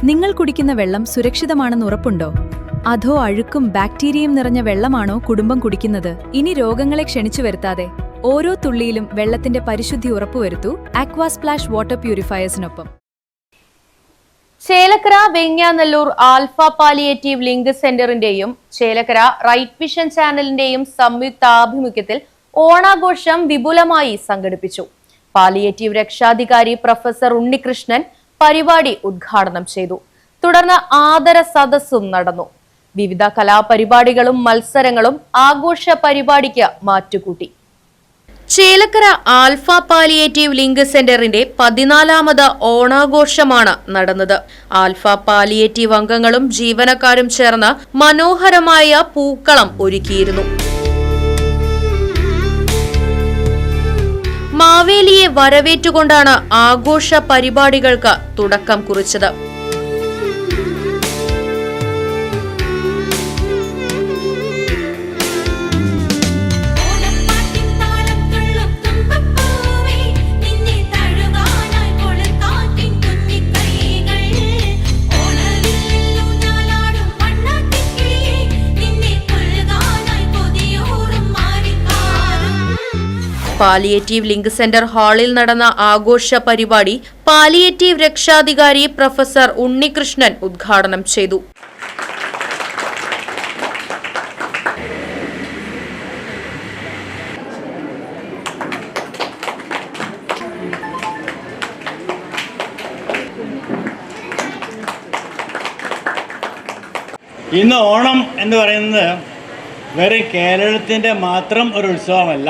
നിങ്ങൾ കുടിക്കുന്ന വെള്ളം സുരക്ഷിതമാണെന്ന് ഉറപ്പുണ്ടോ? അതോ അഴുക്കും ബാക്ടീരിയയും നിറഞ്ഞ വെള്ളമാണോ കുടുംബം കുടിക്കുന്നത്? ഇനി രോഗങ്ങളെ ക്ഷണിച്ചു വരുത്താതെ ഓരോ തുള്ളിയിലും വെള്ളത്തിന്റെ പരിശുദ്ധി ഉറപ്പുവരുത്തൂ ആക്വാ സ്പ്ലാഷ് വാട്ടർ പ്യൂരിഫയേഴ്സിനൊപ്പം. Chelakkara Venganallur alpha palliative link സെന്ററിന്റെയും ചേലക്കര റൈറ്റ് വിഷൻ ചാനലിന്റെയും സംയുക്താഭിമുഖ്യത്തിൽ ഓണാഘോഷം വിപുലമായി സംഘടിപ്പിച്ചു. പാലിയേറ്റീവ് രക്ഷാധികാരി പ്രൊഫസർ ഉണ്ണികൃഷ്ണൻ പരിപാടി ഉദ്ഘാടനം ചെയ്തു. തുടർന്ന് ആദര സദസ്സും നടന്നു. വിവിധ കലാപരിപാടികളും മത്സരങ്ങളും ആഘോഷ പരിപാടിക്ക് മാറ്റുകൂട്ടി. ചേലക്കര ആൽഫ പാലിയേറ്റീവ് ലിങ്ക് സെന്ററിന്റെ 14ാമത് ഓണാഘോഷമാണ് നടന്നത്. ആൽഫ പാലിയേറ്റീവ് അംഗങ്ങളും ജീവനക്കാരും ചേർന്ന് മനോഹരമായ പൂക്കളം ഒരുക്കിയിരുന്നു. മാവേലിയെ വരവേറ്റുകൊണ്ടാണ് ആഘോഷ പരിപാടികൾക്ക് തുടക്കം കുറിച്ചത്. പാലിയേറ്റീവ് ലിങ്ക് സെന്റർ ഹാളിൽ നടന്ന ആഘോഷ പരിപാടി പാലിയേറ്റീവ് രക്ഷാധികാരി പ്രൊഫസർ ഉണ്ണികൃഷ്ണൻ ഉദ്ഘാടനം ചെയ്തു. ഇന്ന് ഓണം എന്ന് പറയുന്നത് വെറും കേരളത്തിൻ്റെ മാത്രം ഒരു ഉത്സവമല്ല.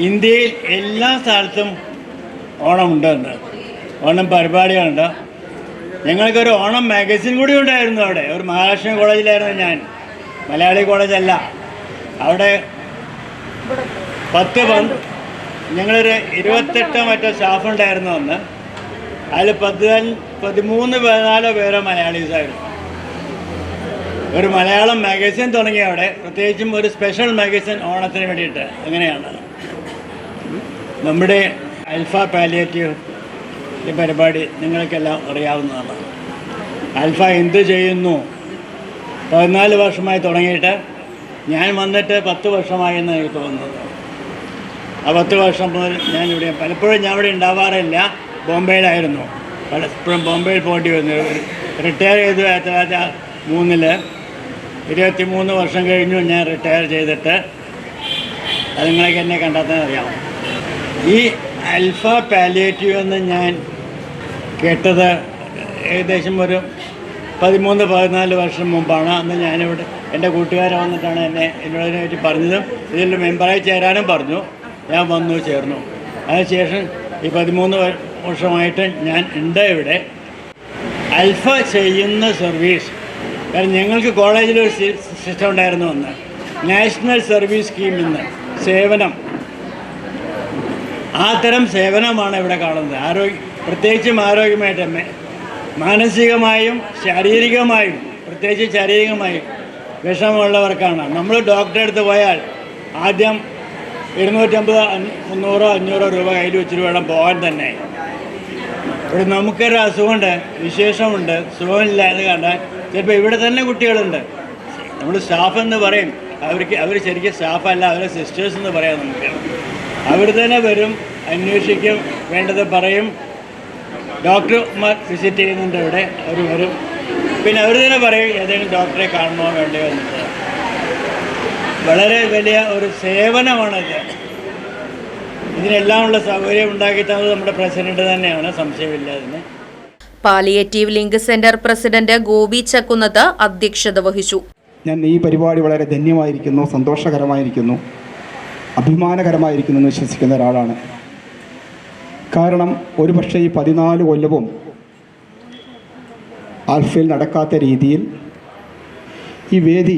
ഇന്ത്യയിൽ എല്ലാ സ്ഥലത്തും ഓണമുണ്ട്, ഓണം പരിപാടികളുണ്ട്. ഞങ്ങൾക്കൊരു ഓണം മാഗസിൻ കൂടി ഉണ്ടായിരുന്നു. അവിടെ ഒരു മഹാരാഷ്ട്ര കോളേജിലായിരുന്നു ഞാൻ, മലയാളി കോളേജല്ല. അവിടെ 10 28 മറ്റോ സ്റ്റാഫ് ഉണ്ടായിരുന്നു അന്ന്. അതിൽ 13-14 പേരോ മലയാളീസായിരുന്നു. ഒരു മലയാളം മാഗസിൻ തുടങ്ങി അവിടെ, പ്രത്യേകിച്ചും ഒരു സ്പെഷ്യൽ മാഗസിൻ ഓണത്തിന് വേണ്ടിയിട്ട്. അങ്ങനെയാണ് നമ്മുടെ ആൽഫ പാലിയേറ്റീവ് ഈ പരിപാടി നിങ്ങൾക്കെല്ലാം അറിയാവുന്നതാണ്. ആൽഫ എന്ത് ചെയ്യുന്നു? 14 വർഷമായി തുടങ്ങിയിട്ട്, ഞാൻ വന്നിട്ട് 10 വർഷമായി എന്ന് എനിക്ക് തോന്നുന്നത്. ആ 10 വർഷം മുതൽ പലപ്പോഴും ഞാൻ ഇവിടെ ഉണ്ടാവാറില്ല. ബോംബെയിലായിരുന്നു. പലപ്പോഴും ബോംബെയിൽ പോകേണ്ടി വന്നു. റിട്ടയർ ചെയ്തു 1903. 23 വർഷം കഴിഞ്ഞു ഞാൻ റിട്ടയർ ചെയ്തിട്ട്. അത് നിങ്ങൾക്ക് എന്നെ കണ്ടാൽ തന്നെ അറിയാം. ഈ ആൽഫ പാലിയേറ്റീവ് എന്ന് ഞാൻ കേട്ടത് ഏകദേശം ഒരു 13-14 വർഷം മുമ്പാണ്. അന്ന് ഞാനിവിടെ എൻ്റെ കൂട്ടുകാരെ വന്നിട്ടാണ് എന്നോടിനെ പറ്റി പറഞ്ഞതും ഇതിൽ മെമ്പറായി ചേരാനും പറഞ്ഞു. ഞാൻ വന്നു ചേർന്നു. അതിനുശേഷം ഈ 13 വർഷമായിട്ട് ഞാൻ ഉണ്ട് ഇവിടെ. ആൽഫ ചെയ്യുന്ന സർവീസ്, കാരണം ഞങ്ങൾക്ക് കോളേജിലൊരു സിസ്റ്റം ഉണ്ടായിരുന്നു അന്ന്, നാഷണൽ സർവീസ് സ്കീം എന്ന് സേവനം. ആ തരം സേവനമാണ് ഇവിടെ കാണുന്നത്. പ്രത്യേകിച്ചും ആരോഗ്യമായിട്ട്, മാനസികമായും ശാരീരികമായും, പ്രത്യേകിച്ച് ശാരീരികമായും വിഷമമുള്ളവർക്കാണ്. നമ്മൾ ഡോക്ടറെ അടുത്ത് പോയാൽ ആദ്യം 250, 300, 500 രൂപ കയ്യിൽ വെച്ചിട്ട് വേണം പോകാൻ തന്നെ. ഇവിടെ നമുക്കൊരു അസുഖമുണ്ട്, വിശേഷമുണ്ട്, സുഖമില്ലാതെ കണ്ടാൽ ചിലപ്പോൾ ഇവിടെ തന്നെ കുട്ടികളുണ്ട്. നമ്മൾ സ്റ്റാഫ് എന്ന് പറയും, അവർ ശരിക്കും സ്റ്റാഫല്ല, അവരെ സിസ്റ്റേഴ്സ് എന്ന് പറയാം. നമുക്ക് അവർ തന്നെ വരും, അന്വേഷിക്കും, വേണ്ടത് പറയും. ഡോക്ടർമാർ വിസിറ്റ് ചെയ്യുന്നുണ്ട് ഇവിടെ, അവർ വരും. പിന്നെ അവർ തന്നെ പറയും ഏതെങ്കിലും ഡോക്ടറെ കാണണമോ വേണ്ടയോ എന്നത്. വളരെ വലിയ ഒരു സേവനമാണത്. ഇതിനെല്ലാമുള്ള സൗകര്യം ഉണ്ടാക്കി തന്നത് നമ്മുടെ പ്രസിഡന്റ് തന്നെയാണ്, സംശയമില്ലാതെ. Palliative link centre president Gopi Chakkunnath അധ്യക്ഷത വഹിച്ചു. ഞാൻ ഈ പരിപാടി വളരെ ധന്യമായിരിക്കുന്നു, സന്തോഷകരമായിരിക്കുന്നു, അഭിമാനകരമായിരിക്കുന്നു എന്ന് വിശ്വസിക്കുന്ന ഒരാളാണ്. കാരണം ഒരുപക്ഷെ ഈ 14 കൊല്ലവും ആൽഫയിൽ നടക്കാത്ത രീതിയിൽ ഈ വേദി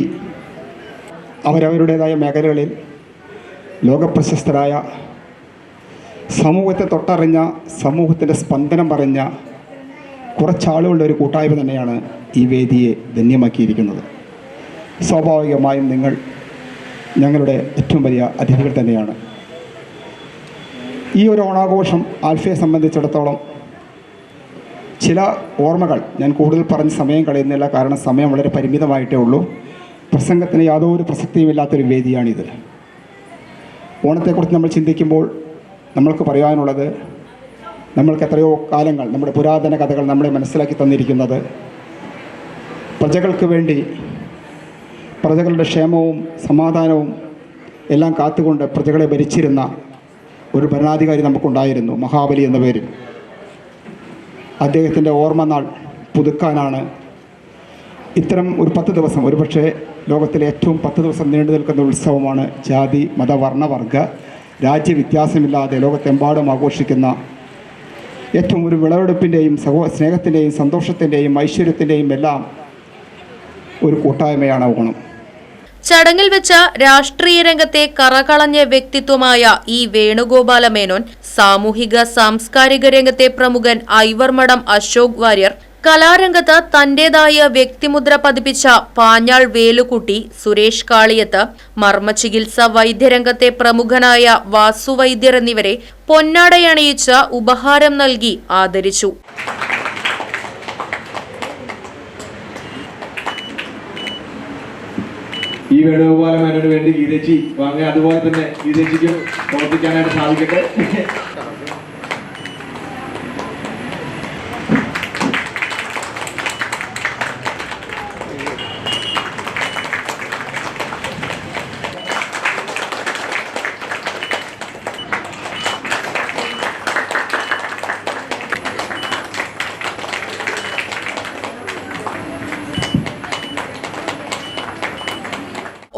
അവരവരുടേതായ മേഖലകളിൽ ലോകപ്രശസ്തരായ, സമൂഹത്തെ തൊട്ടറിഞ്ഞ, സമൂഹത്തിൻ്റെ സ്പന്ദനം പറഞ്ഞ കുറച്ചാളുകളുടെ ഒരു കൂട്ടായ്മ തന്നെയാണ് ഈ വേദിയെ ധന്യമാക്കിയിരിക്കുന്നത്. സ്വാഭാവികമായും നിങ്ങൾ ഞങ്ങളുടെ ഏറ്റവും വലിയ അതിഥികൾ തന്നെയാണ്. ഈ ഒരു ഓണാഘോഷം ആൽഫയെ സംബന്ധിച്ചിടത്തോളം ചില ഓർമ്മകൾ ഞാൻ കൂടുതൽ പറഞ്ഞ് സമയം കളയുന്നില്ല, കാരണം സമയം വളരെ പരിമിതമായിട്ടേ ഉള്ളൂ. പ്രസംഗത്തിന് യാതൊരു പ്രസക്തിയുമില്ലാത്തൊരു വേദിയാണിത്. ഓണത്തെക്കുറിച്ച് നമ്മൾ ചിന്തിക്കുമ്പോൾ നമ്മൾക്ക് പറയാനുള്ളത്, നമ്മൾക്ക് എത്രയോ കാലങ്ങൾ നമ്മുടെ പുരാതന കഥകൾ നമ്മളെ മനസ്സിലാക്കി തന്നിരിക്കുന്നത്, പ്രജകൾക്ക് വേണ്ടി പ്രജകളുടെ ക്ഷേമവും സമാധാനവും എല്ലാം കാത്തുകൊണ്ട് പ്രജകളെ ഭരിച്ചിരുന്ന ഒരു ഭരണാധികാരി നമുക്കുണ്ടായിരുന്നു, മഹാബലി എന്ന പേരിൽ. അദ്ദേഹത്തിൻ്റെ ഓർമ്മ നാൾ പുതുക്കാനാണ് ഇത്തരം ഒരു 10 ദിവസം, ഒരുപക്ഷെ ലോകത്തിലെ ഏറ്റവും 10 ദിവസം നീണ്ടു നിൽക്കുന്ന ഉത്സവമാണ് ജാതി മത വർണ്ണവർഗ രാജ്യവ്യത്യാസമില്ലാതെ ലോകത്തെമ്പാടും ആഘോഷിക്കുന്ന ഏറ്റവും ഒരു വിളവെടുപ്പിൻ്റെയും സ്നേഹത്തിൻ്റെയും സന്തോഷത്തിൻ്റെയും ഐശ്വര്യത്തിൻ്റെയും എല്ലാം ഒരു കൂട്ടായ്മയാണ് ഓണം. ചടങ്ങിൽ വെച്ച രാഷ്ട്രീയ രംഗത്തെ കറകളഞ്ഞ വ്യക്തിത്വമായ ഇ വേണുഗോപാല മേനോൻ, സാമൂഹിക സാംസ്കാരിക രംഗത്തെ പ്രമുഖൻ ഐവർമഠം അശോക് വാര്യർ, കലാരംഗത്ത് തന്റേതായ വ്യക്തിമുദ്ര പതിപ്പിച്ച പാഞ്ഞാൾ വേലുക്കുട്ടി, സുരേഷ് കാളിയത്ത്, മർമ്മചികിത്സ വൈദ്യരംഗത്തെ പ്രമുഖനായ വാസു വൈദ്യർ എന്നിവരെ പൊന്നാടയണിയിച്ച് ഉപഹാരം നൽകി ആദരിച്ചു. ഈ വേണുഗോപാല മേനോന് വേണ്ടി ഗീതേച്ചി വാങ്ങുക, അതുപോലെ തന്നെ ഗീതേച്ചിക്കും പ്രവർത്തിക്കാനായിട്ട് സാധിക്കട്ടെ.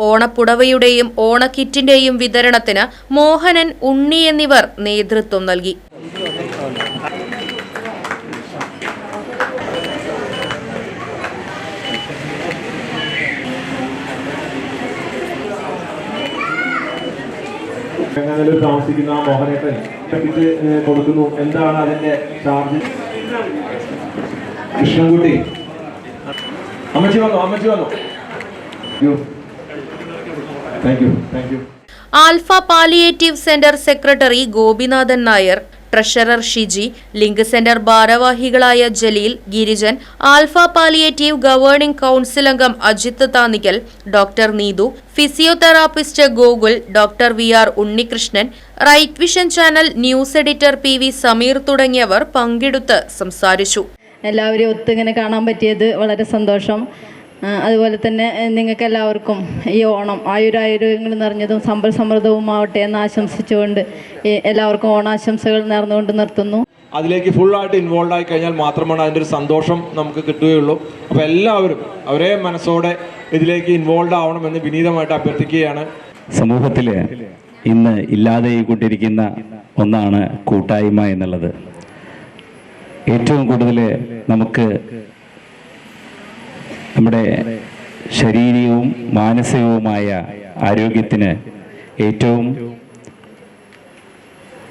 ഓണപ്പുടവയുടെയും ഓണക്കിറ്റിന്റെയും വിതരണത്തിന് മോഹനൻ, ഉണ്ണി എന്നിവർ നേതൃത്വം നൽകി. താമസിക്കുന്ന മോഹനേട്ടൻ കിറ്റ് കൊടുക്കുന്നു. എന്താണ് അതിന്റെ ചാർജ്? കൃഷ്ണൻകുട്ടി, അമ്മച്ചി വന്നു. Alpha palliative centre secretary Gopinathan Nair, treasurer Shiji, link centre ഭാരവാഹികളായ Jaleel, Girijan, alpha palliative governing council അംഗം Ajith Thannikkal, doctor Neethu, physiotherapist Gokul, doctor VR Unnikrishnan, right vision channel news editor PV Sameer തുടങ്ങിയവർ പങ്കെടുത്ത് സംസാരിച്ചു. എല്ലാവരെയും ഒത്തിങ്ങനെ കാണാൻ പറ്റിയത് വളരെ സന്തോഷം. അതുപോലെ തന്നെ നിങ്ങൾക്ക് എല്ലാവർക്കും ഈ ഓണം ആയുരാരോഗ്യങ്ങൾ നിറഞ്ഞതും സമ്പൽ സമൃദ്ധവുമാവട്ടെ എന്ന് ആശംസിച്ചുകൊണ്ട് എല്ലാവർക്കും ഓണാശംസകൾ നേർന്നുകൊണ്ട് നിർത്തുന്നു. അതിലേക്ക് ഫുള്ളായിട്ട് ഇൻവോൾവ് ആയി കഴിഞ്ഞാൽ മാത്രമാണ് അതിൻ്റെ ഒരു സന്തോഷം നമുക്ക് കിട്ടുകയുള്ളൂ. അപ്പോൾ എല്ലാവരും ഒരേ മനസ്സോടെ ഇതിലേക്ക് ഇൻവോൾവ് ആവണമെന്ന് വിനീതമായിട്ട് അഭ്യർത്ഥിക്കുകയാണ്. സമൂഹത്തിൽ ഇന്ന് ഇല്ലാതെയായിക്കൊണ്ടിരിക്കുന്ന ഒന്നാണ് കൂട്ടായ്മ എന്നുള്ളത്. ഏറ്റവും കൂടുതൽ നമുക്ക് നമ്മുടെ ശാരീരികവും മാനസികവുമായ ആരോഗ്യത്തിന് ഏറ്റവും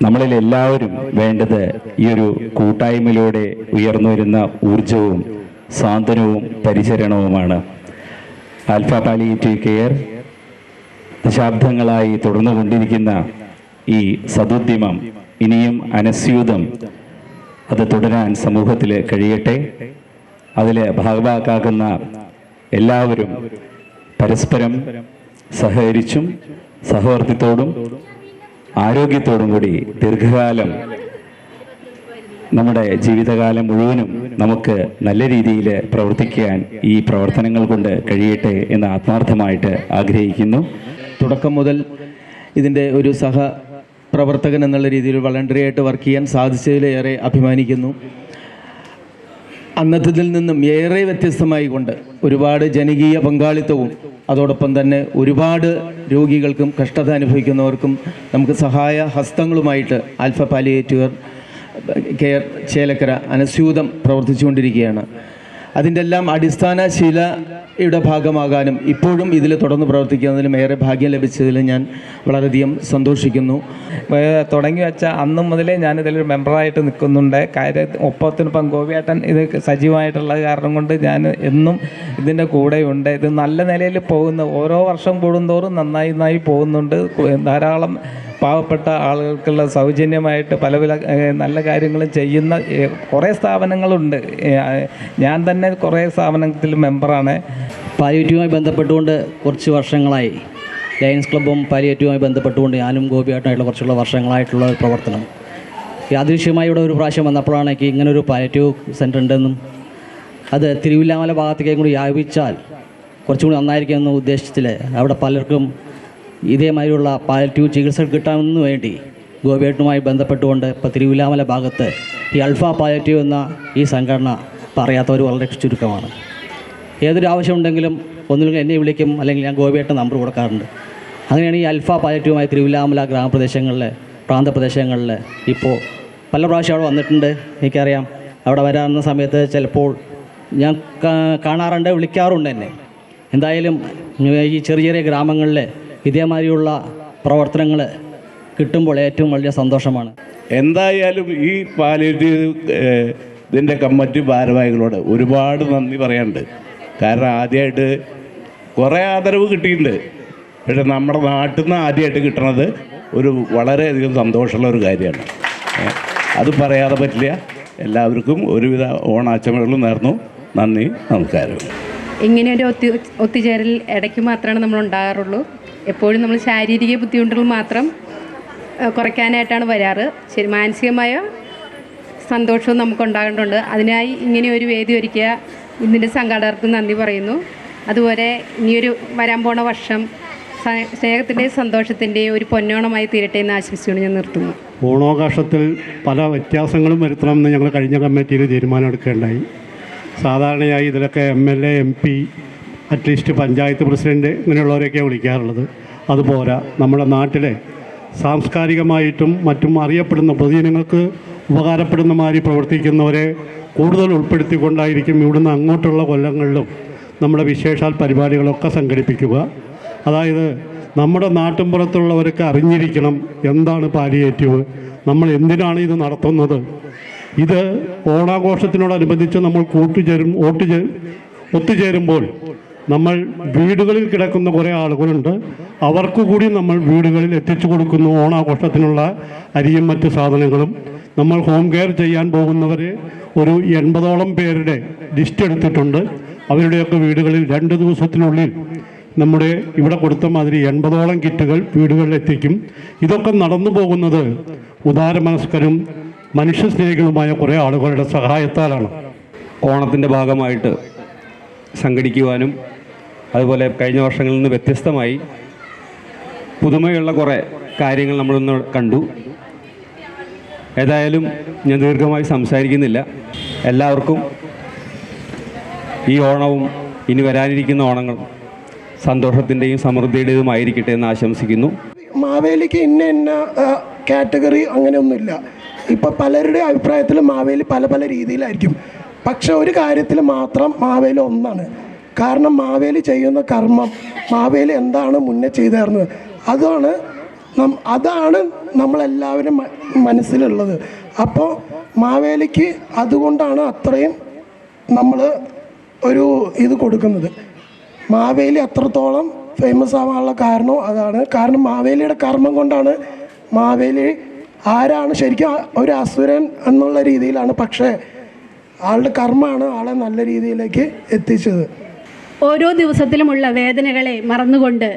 നമ്മളിൽ എല്ലാവരും വേണ്ടത് ഈ ഒരു കൂട്ടായ്മയിലൂടെ ഉയർന്നു വരുന്ന ഊർജവും സാന്ത്വനവും പരിചരണവുമാണ്. ആൽഫ പാലിയേറ്റീവ് കെയർ ദശാബ്ദങ്ങളായി തുടർന്നുകൊണ്ടിരിക്കുന്ന ഈ സദുദ്യമം ഇനിയും അനസ്യൂതം അത് തുടരാൻ സമൂഹത്തിൽ കഴിയട്ടെ. അതിൽ ഭാഗഭാക്കാക്കുന്ന എല്ലാവരും പരസ്പരം സഹകരിച്ചും സഹവർത്തിത്തോടും ആരോഗ്യത്തോടും കൂടി ദീർഘകാലം നമ്മുടെ ജീവിതകാലം മുഴുവനും നമുക്ക് നല്ല രീതിയിൽ പ്രവർത്തിക്കാൻ ഈ പ്രവർത്തനങ്ങൾ കൊണ്ട് കഴിയട്ടെ എന്ന് ആത്മാർത്ഥമായിട്ട് ആഗ്രഹിക്കുന്നു. തുടക്കം മുതൽ ഇതിൻ്റെ ഒരു പ്രവർത്തകൻ എന്നുള്ള രീതിയിൽ വളണ്ടറി ആയിട്ട് വർക്ക് ചെയ്യാൻ സാധിച്ചതിലേറെ അഭിമാനിക്കുന്നു. അന്നത്തതിൽ നിന്നും ഏറെ വ്യത്യസ്തമായി കൊണ്ട് ഒരുപാട് ജനകീയ പങ്കാളിത്തവും അതോടൊപ്പം തന്നെ ഒരുപാട് രോഗികൾക്കും കഷ്ടത അനുഭവിക്കുന്നവർക്കും നമുക്ക് സഹായ ഹസ്തങ്ങളുമായിട്ട് ആൽഫ പാലിയേറ്റീവ് കെയർ ചേലക്കര അനസ്യൂതം പ്രവർത്തിച്ചുകൊണ്ടിരിക്കുകയാണ്. അതിൻ്റെ എല്ലാം അടിസ്ഥാന ശിലയുടെ ഭാഗമാകാനും ഇപ്പോഴും ഇതിൽ തുടർന്ന് പ്രവർത്തിക്കുന്നതിലും ഏറെ ഭാഗ്യം ലഭിച്ചതിൽ ഞാൻ വളരെയധികം സന്തോഷിക്കുന്നു. തുടങ്ങി വെച്ച അന്ന് മുതലേ ഞാനിതിലൊരു മെമ്പറായിട്ട് നിൽക്കുന്നുണ്ട്. ഒപ്പത്തിനൊപ്പം ഗോപിയേട്ടൻ ഇത് സജീവമായിട്ടുള്ളത് കാരണം കൊണ്ട് ഞാൻ എന്നും ഇതിൻ്റെ കൂടെയുണ്ട്. ഇത് നല്ല നിലയിൽ പോകുന്ന ഓരോ വർഷം കൂടുന്തോറും നന്നായി പോകുന്നുണ്ട്. ധാരാളം പാവപ്പെട്ട ആളുകൾക്കുള്ള സൗജന്യമായിട്ട് പല പല നല്ല കാര്യങ്ങളും ചെയ്യുന്ന കുറേ സ്ഥാപനങ്ങളുണ്ട്. ഞാൻ തന്നെ കുറേ സ്ഥാപനത്തിൽ മെമ്പറാണ്. പാലിയേറ്റീവുമായി ബന്ധപ്പെട്ടുകൊണ്ട് കുറച്ച് വർഷങ്ങളായി ലയൺസ് ക്ലബ്ബും പാലിയേറ്റീവുമായി ബന്ധപ്പെട്ടുകൊണ്ട് ഞാനും ഗോപിയായിട്ടുമായിട്ടുള്ള കുറച്ചുള്ള വർഷങ്ങളായിട്ടുള്ള ഒരു പ്രവർത്തനം. യാദൃശ്യമായി ഇവിടെ ഒരു പ്രാവശ്യം വന്നപ്പോഴാണ് എനിക്ക് ഇങ്ങനൊരു പാലിയേറ്റീവ് സെൻ്റർ ഉണ്ടെന്നും അത് തിരുവില്ലാമല ഭാഗത്തേക്കും കൂടി വ്യാപിച്ചാൽ കുറച്ചും കൂടി നന്നായിരിക്കുമെന്ന ഉദ്ദേശത്തിൽ അവിടെ പലർക്കും ഇതേമാതിരിയുള്ള പാലിയേറ്റീവ് ചികിത്സ കിട്ടാമെന്ന് വേണ്ടി ഗോപിയായിട്ടുമായി ബന്ധപ്പെട്ടുകൊണ്ട് ഇപ്പോൾ തിരുവില്ലാമല ഭാഗത്ത് ഈ അൽഫ പാലിയേറ്റീവ് എന്ന ഈ സംഘടന പറയാത്തവർ വളരെ ചുരുക്കമാണ്. ഏതൊരു ആവശ്യമുണ്ടെങ്കിലും ഒന്നുമില്ലെങ്കിൽ എന്നെ വിളിക്കും, അല്ലെങ്കിൽ ഞാൻ ഗോപിയായിട്ട് നമ്പർ കൊടുക്കാറുണ്ട്. അങ്ങനെയാണ് ഈ അൽഫ പാലിയേറ്റീവുമായി തിരുവില്ലാമല ഗ്രാമപ്രദേശങ്ങളിലെ പ്രാന്തപ്രദേശങ്ങളിൽ ഇപ്പോൾ പല പ്രാവശ്യം അവിടെ വന്നിട്ടുണ്ട്. എനിക്കറിയാം, അവിടെ വരാവുന്ന സമയത്ത് ചിലപ്പോൾ ഞാൻ കാണാറുണ്ട്, വിളിക്കാറുണ്ട് എന്നെ. എന്തായാലും ഈ ചെറിയ ചെറിയ ഗ്രാമങ്ങളിൽ ഇതേമാതിരിയുള്ള പ്രവർത്തനങ്ങൾ കിട്ടുമ്പോൾ ഏറ്റവും വലിയ സന്തോഷമാണ്. എന്തായാലും ഈ പാലിയേറ്റീവ് ഇതിൻ്റെ കമ്മിറ്റി ഭാരവാഹികളോട് ഒരുപാട് നന്ദി പറയാനുണ്ട്. കാരണം ആദ്യമായിട്ട് കുറേ ആദരവ് കിട്ടിയിട്ടുണ്ട്, പക്ഷേ നമ്മുടെ നാട്ടിൽ നിന്ന് ആദ്യമായിട്ട് കിട്ടണത് ഒരു വളരെയധികം സന്തോഷമുള്ള ഒരു കാര്യമാണ്. അത് പറയാതെ പറ്റില്ല. എല്ലാവർക്കും ഒരുവിധ ഓണാശംസകളും നേർന്നു. നന്ദി, നമസ്കാരം. ഇങ്ങനെയൊരു ഒത്തുചേരൽ ഇടയ്ക്ക് മാത്രമാണ് നമ്മൾ ഉണ്ടാകാറുള്ളൂ. എപ്പോഴും നമ്മൾ ശാരീരിക ബുദ്ധിമുട്ടുകൾ മാത്രം കുറയ്ക്കാനായിട്ടാണ് വരാറ്. ശരി, മാനസികമായ സന്തോഷവും നമുക്കുണ്ടാകേണ്ടതുണ്ട്. അതിനായി ഇങ്ങനെ ഒരു വേദി ഒരുക്കിയ ഇതിൻ്റെ സംഘാടകർക്ക് നന്ദി പറയുന്നു. അതുപോലെ ഇനിയൊരു വരാൻ പോണ വർഷം സ്നേഹത്തിൻ്റെയും സന്തോഷത്തിൻ്റെയും ഒരു പൊന്നോണമായി തീരട്ടെ എന്ന് ആശംസിച്ചുകൊണ്ട് ഞാൻ നിർത്തുന്നു. ഓണാഘോഷത്തിൽ പല വ്യത്യാസങ്ങളും വരുത്തണമെന്ന് ഞങ്ങൾ കഴിഞ്ഞ കമ്മിറ്റിയിൽ തീരുമാനമെടുക്കുകയുണ്ടായി. സാധാരണയായി ഇതിലൊക്കെ MLA, MP, at least panchayat president ഇങ്ങനെയുള്ളവരെയൊക്കെ വിളിക്കാറുള്ളത്. അതുപോരാ, നമ്മുടെ നാട്ടിലെ സാംസ്കാരികമായിട്ടും മറ്റും അറിയപ്പെടുന്ന പൊതുജനങ്ങൾക്ക് ഉപകാരപ്പെടുന്ന മാതിരി പ്രവർത്തിക്കുന്നവരെ കൂടുതൽ ഉൾപ്പെടുത്തിക്കൊണ്ടായിരിക്കും ഇവിടുന്ന് അങ്ങോട്ടുള്ള കൊല്ലങ്ങളിലും നമ്മുടെ വിശേഷാൽ പരിപാടികളൊക്കെ സംഘടിപ്പിക്കുക. അതായത് നമ്മുടെ നാട്ടിൻപുറത്തുള്ളവർക്ക് അറിഞ്ഞിരിക്കണം എന്താണ് പാലിയേറ്റീവ്, നമ്മൾ എന്തിനാണ് ഇത് നടത്തുന്നത്. ഇത് ഓണാഘോഷത്തിനോടനുബന്ധിച്ച് നമ്മൾ ഒത്തുചേരുമ്പോൾ നമ്മൾ വീടുകളിൽ കിടക്കുന്ന കുറേ ആളുകളുണ്ട്, അവർക്ക് കൂടി നമ്മൾ വീടുകളിൽ എത്തിച്ചു കൊടുക്കുന്നു ഓണാഘോഷത്തിനുള്ള അരിയും മറ്റ് സാധനങ്ങളും. നമ്മൾ ഹോം കെയർ ചെയ്യാൻ പോകുന്നവർ ഒരു 80ഓളം പേരുടെ ലിസ്റ്റ് എടുത്തിട്ടുണ്ട്. അവരുടെയൊക്കെ വീടുകളിൽ 2 ദിവസത്തിനുള്ളിൽ നമ്മുടെ ഇവിടെ കൊടുത്ത മാതിരി 80ഓളം കിറ്റുകൾ വീടുകളിൽ എത്തിക്കും. ഇതൊക്കെ നടന്നു പോകുന്നത് ഉദാരമനസ്കരും മനുഷ്യസ്നേഹികളുമായ കുറേ ആളുകളുടെ സഹായത്താലാണ്. ഓണത്തിൻ്റെ ഭാഗമായിട്ട് സംഘടിക്കുവാനും അതുപോലെ കഴിഞ്ഞ വർഷങ്ങളിൽ നിന്ന് വ്യത്യസ്തമായി പുതുമയുള്ള കുറേ കാര്യങ്ങൾ നമ്മളിന്ന് കണ്ടു. ഏതായാലും ഞാൻ ദീർഘമായി സംസാരിക്കുന്നില്ല. എല്ലാവർക്കും ഈ ഓണവും ഇനി വരാനിരിക്കുന്ന ഓണങ്ങളും സന്തോഷത്തിൻ്റെയും സമൃദ്ധിയുടേതുമായിരിക്കട്ടെ എന്ന് ആശംസിക്കുന്നു. മാവേലിക്ക് ഇന്ന കാറ്റഗറി അങ്ങനെയൊന്നുമില്ല. ഇപ്പം പലരുടെ അഭിപ്രായത്തിൽ മാവേലി പല പല രീതിയിലായിരിക്കും. പക്ഷെ ഒരു കാര്യത്തിൽ മാത്രം മാവേലി ഒന്നാണ്. കാരണം മാവേലി ചെയ്യുന്ന കർമ്മം, മാവേലി എന്താണ് മുന്നേ ചെയ്തായിരുന്നത്, അതാണ് നമ്മളെല്ലാവരും മനസ്സിലുള്ളത്. അപ്പോൾ മാവേലിക്ക് അതുകൊണ്ടാണ് അത്രയും നമ്മൾ ഒരു ഇത് കൊടുക്കുന്നത്. മാവേലി അത്രത്തോളം ഫേമസ് ആവാനുള്ള കാരണം അതാണ്. കാരണം മാവേലിയുടെ കർമ്മം കൊണ്ടാണ്. മാവേലി ആരാണ് ശരിക്കും ഒരു അസുരൻ എന്നുള്ള രീതിയിലാണ്, പക്ഷേ ആളുടെ കർമ്മമാണ് ആളെ നല്ല രീതിയിലേക്ക് എത്തിച്ചത്. ഓരോ ദിവസത്തിലുമുള്ള വേദനകളെ മറന്നുകൊണ്ട്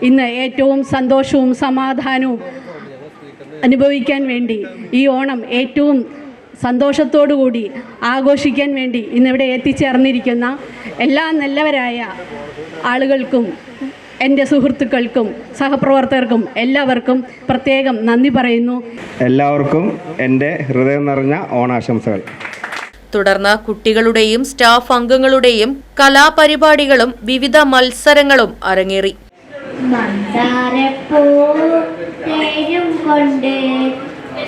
ഇന്ന് ഏറ്റവും സന്തോഷവും സമാധാനവും അനുഭവിക്കാൻ വേണ്ടി ഈ ഓണം ഏറ്റവും സന്തോഷത്തോടുകൂടി ആഘോഷിക്കാൻ വേണ്ടി ഇന്നിവിടെ എത്തിച്ചേർന്നിരിക്കുന്ന എല്ലാ നല്ലവരായ ആളുകൾക്കും എൻ്റെ സുഹൃത്തുക്കൾക്കും സഹപ്രവർത്തകർക്കും എല്ലാവർക്കും പ്രത്യേകം നന്ദി പറയുന്നു. എല്ലാവർക്കും എൻ്റെ ഹൃദയം നിറഞ്ഞ ഓണാശംസകൾ. തുടർന്ന് കുട്ടികളുടെയും സ്റ്റാഫ് അംഗങ്ങളുടെയും കലാപരിപാടികളും വിവിധ മത്സരങ്ങളും അരങ്ങേറി.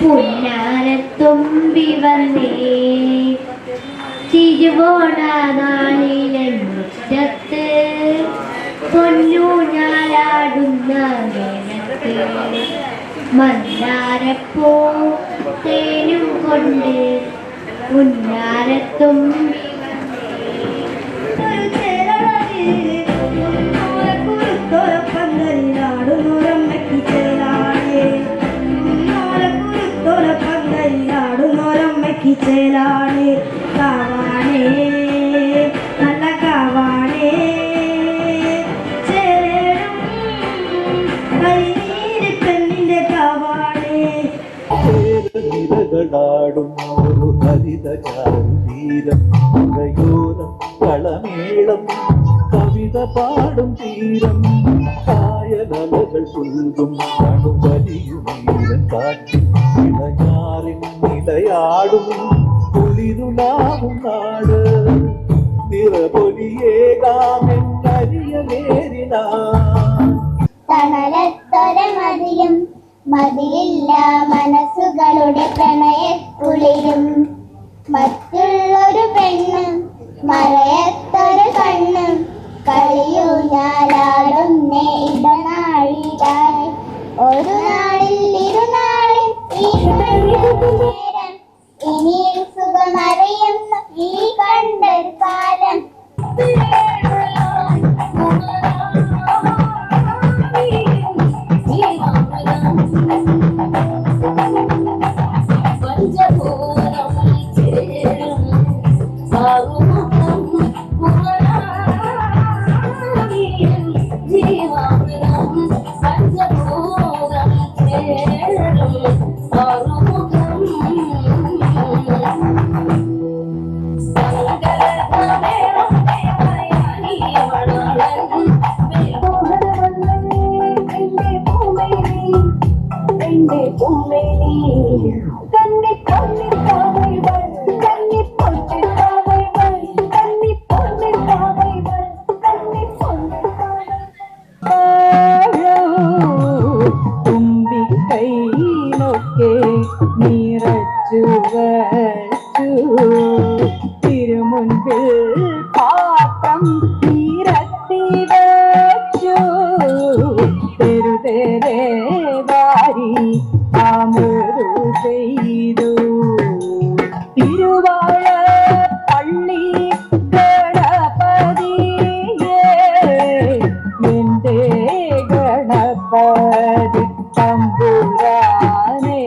പുന്നാരത്തുമ്പി വന്നേ തിരുവോണനാളിലെ മുറ്റത്ത് പൊന്നൂഞ്ഞാലാടുന്ന നേരത്ത് മന്ദാരപ്പൂ തേനും കൊണ്ട് പുന്നാരത്തുമ്പി കളമേളം കവിത പാടും തീരം കായലകൾ പുൽകും വലിയുമീരൻ കാറ്റിൽ ഇളയാറിൻ നിലയാടും കുളിരുലാവും നാട് നിറപൊലിയേകാമെന്നരിയവേരിനാ തണലത്തൊരമതിയും മതിയില്ല മനസ്സുകളുടെ പ്രണയക്കുളിരും മറ്റുള്ളൊരു പെണ്ണും മറയത്തൊരു കണ്ണും കളിയൂഞ്ഞാലാടുന്നേ ഇടനാഴികായി ഒരു നാളിൽ ഇരുനാളിൽ നേരം ഇനിയിൽ സുഖമറിയുന്ന ഈ കണ്ടൊരു കാലം തിരുമുൻപിൽ പാത്രം നിരത്തി വെച്ചു തെരുതേരെ വാരി അമൃതു ചെയ്തു തിരുവാഴ പള്ളി ഗണപതിയേ എന്റെ ഗണപതി തമ്പുരാനേ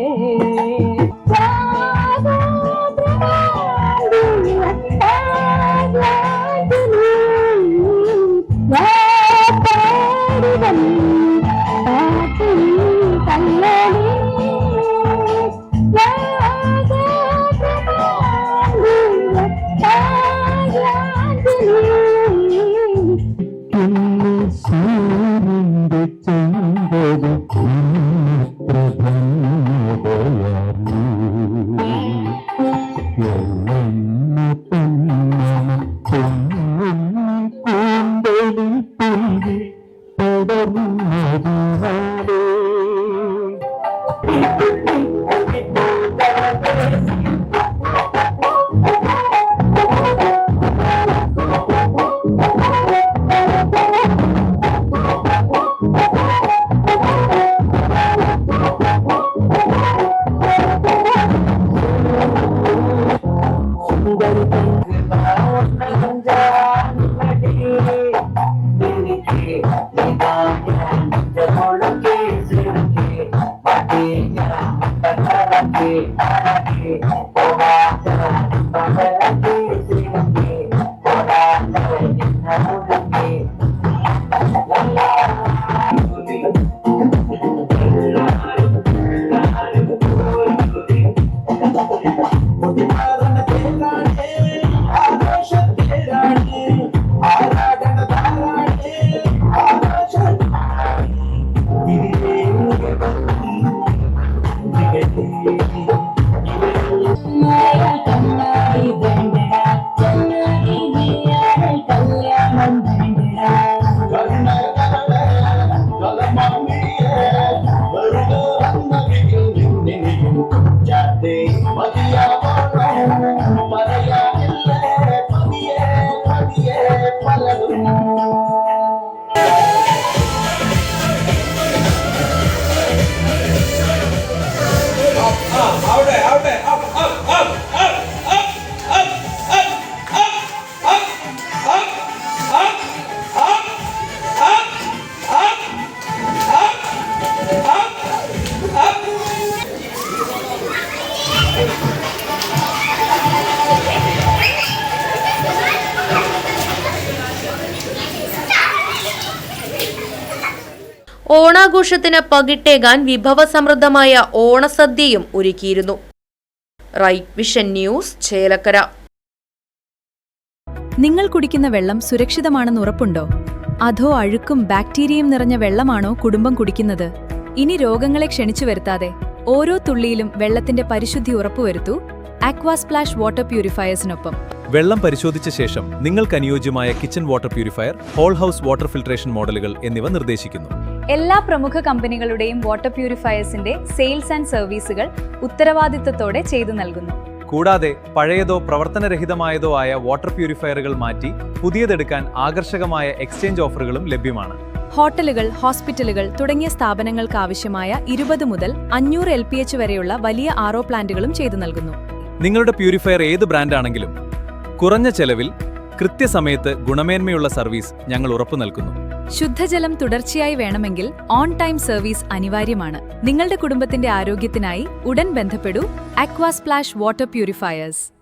ഓണാഘോഷത്തിന് പകിട്ടേകാൻ വിഭവസമൃദ്ധമായ ഓണസദ്യയും ഒരുക്കിയിരുന്നു. Right Vision News, Chelakkara. നിങ്ങൾ കുടിക്കുന്ന വെള്ളം സുരക്ഷിതമാണെന്ന് ഉറപ്പുണ്ടോ? അതോ അഴുക്കും ബാക്ടീരിയയും നിറഞ്ഞ വെള്ളമാണോ കുടുംബം കുടിക്കുന്നത്? ഇനി രോഗങ്ങളെ ക്ഷണിച്ചു വരുത്താതെ ഓരോ തുള്ളിയിലും വെള്ളത്തിന്റെ പരിശുദ്ധി ഉറപ്പുവരുത്തൂ അക്വാസ്പ്ലാഷ് വാട്ടർ പ്യൂരിഫയേഴ്സിനൊപ്പം. വെള്ളം പരിശോധിച്ച ശേഷം നിങ്ങൾക്ക് അനുയോജ്യമായ kitchen water purifier, whole house water filtration മോഡലുകൾ എന്നിവ നിർദ്ദേശിക്കുന്നു. എല്ലാ പ്രമുഖ കമ്പനികളുടെയും വാട്ടർ പ്യൂരിഫയേഴ്സിന്റെ സെയിൽസ് ആൻഡ് സർവീസുകൾ ഉത്തരവാദിത്തത്തോടെ ചെയ്തു നൽകുന്നു. കൂടാതെ പഴയതോ പ്രവർത്തനരഹിതമായതോ ആയ വാട്ടർ പ്യൂരിഫയറുകൾ മാറ്റി പുതിയതെടുക്കാൻ ആകർഷകമായ എക്സ്ചേഞ്ച് ഓഫറുകളും ലഭ്യമാണ്. ഹോട്ടലുകൾ, ഹോസ്പിറ്റലുകൾ തുടങ്ങിയ സ്ഥാപനങ്ങൾക്ക് ആവശ്യമായ 20 മുതൽ 500 LPH വരെയുള്ള വലിയ RO പ്ലാന്റുകളും ചെയ്തു നൽകുന്നു. നിങ്ങളുടെ പ്യൂരിഫയർ ഏത് ബ്രാൻഡാണെങ്കിലും കുറഞ്ഞ ചെലവിൽ കൃത്യസമയത്ത് ഗുണമേന്മയുള്ള സർവീസ് ഞങ്ങൾ ഉറപ്പു നൽകുന്നു. ശുദ്ധജലം തുടർച്ചയായി വേണമെങ്കിൽ ഓൺ ടൈം സർവീസ് അനിവാര്യമാണ്. നിങ്ങളുടെ കുടുംബത്തിന്റെ ആരോഗ്യത്തിനായി ഉടൻ ബന്ധപ്പെടൂ അക്വാസ്പ്ലാഷ് വാട്ടർ പ്യൂരിഫയേഴ്സ്.